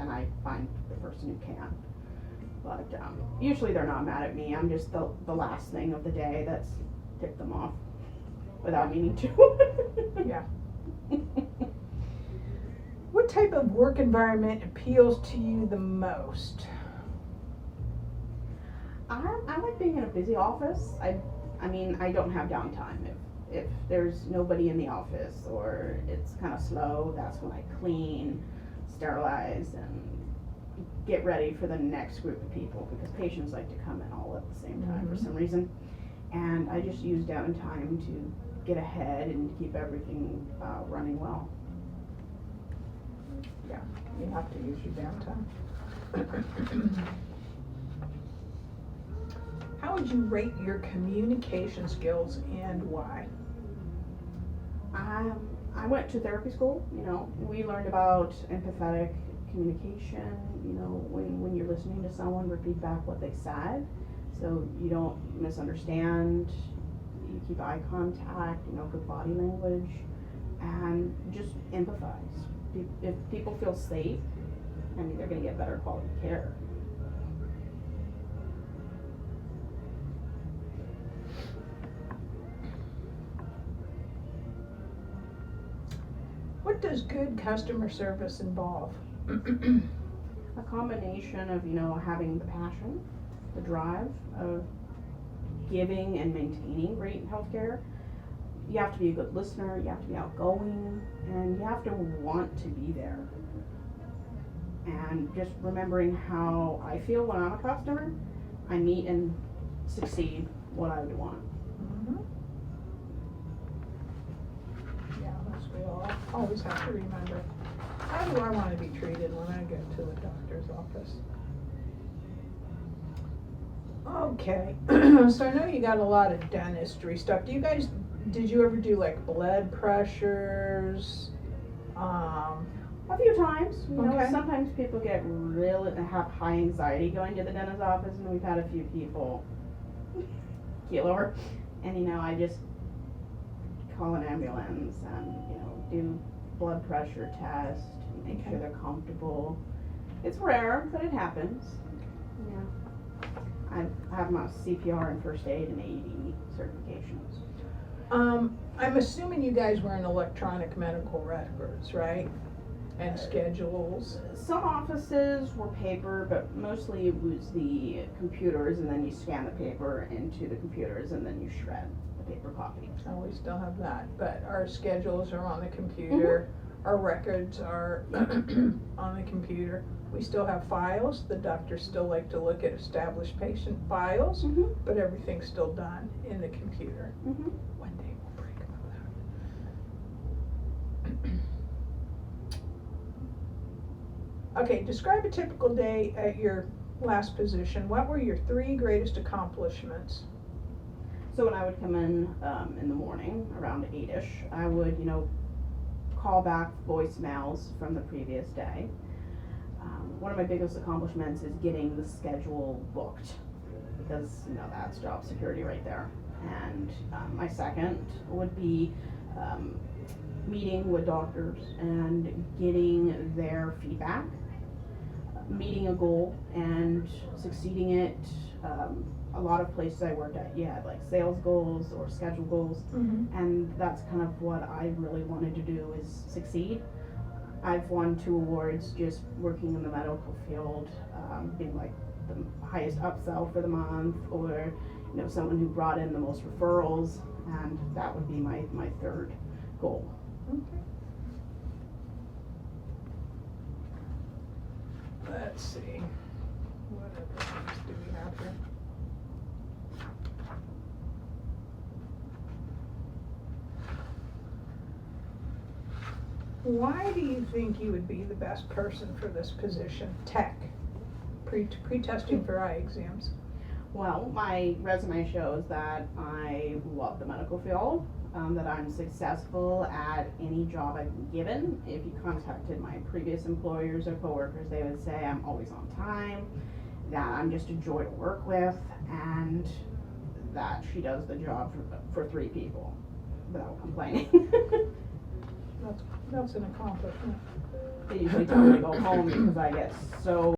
and I find the person who can. But usually they're not mad at me. I'm just the last thing of the day that's tipped them off without meaning to. Yeah. What type of work environment appeals to you the most? I like being in a busy office. I mean, I don't have downtime. If there's nobody in the office or it's kind of slow, that's when I clean, sterilize, and get ready for the next group of people, because patients like to come in all at the same time for some reason. And I just use downtime to get ahead and keep everything running well. Yeah, you have to use your downtime. How would you rate your communication skills and why? I went to therapy school. We learned about empathetic communication. When you're listening to someone, repeat back what they said, so you don't misunderstand. You keep eye contact. Good body language, and just empathize. If people feel safe, they're going to get better quality care. What does good customer service involve? A combination of, having the passion, the drive of giving and maintaining great healthcare. You have to be a good listener, you have to be outgoing, and you have to want to be there. And just remembering how I feel when I'm a customer, I meet and succeed what I would want. Yeah, that's we all always have to remember. How do I want to be treated when I go to a doctor's office? Okay, so I know you got a lot of dentistry stuff. Did you ever do like blood pressures? A few times. Okay. Sometimes people have high anxiety going to the dentist's office, and we've had a few people keel over. And I just call an ambulance and do blood pressure test, make sure they're comfortable. It's rare, but it happens. Yeah. I have my CPR and first aid and AED certifications. I'm assuming you guys were in electronic medical records, right? And schedules. Some offices were paper, but mostly it was the computers, and then you scan the paper into the computers, and then you shred the paper copy. Oh, we still have that, but our schedules are on the computer. Our records are on the computer. We still have files. The doctors still like to look at established patient files, but everything's still done in the computer. One day we'll break about that. Okay, describe a typical day at your last position. What were your 3 greatest accomplishments? So when I would come in the morning around 8ish, I would, call back voicemails from the previous day. One of my biggest accomplishments is getting the schedule booked, because that's job security right there. And my second would be meeting with doctors and getting their feedback, meeting a goal and succeeding it. A lot of places I worked at, you had like sales goals or schedule goals, and that's kind of what I really wanted to do, is succeed. I've won 2 awards just working in the medical field, being like the highest upsell for the month, or someone who brought in the most referrals, and that would be my 3rd goal. Okay. Let's see. What other things do we have here? Why do you think you would be the best person for this position? Tech. Pre-testing for eye exams. Well, my resume shows that I love the medical field, that I'm successful at any job I've been given. If you contacted my previous employers or coworkers, they would say I'm always on time, that I'm just a joy to work with, and that she does the job for 3 people without complaining. That's an accomplishment. They usually tell me to go home because I get so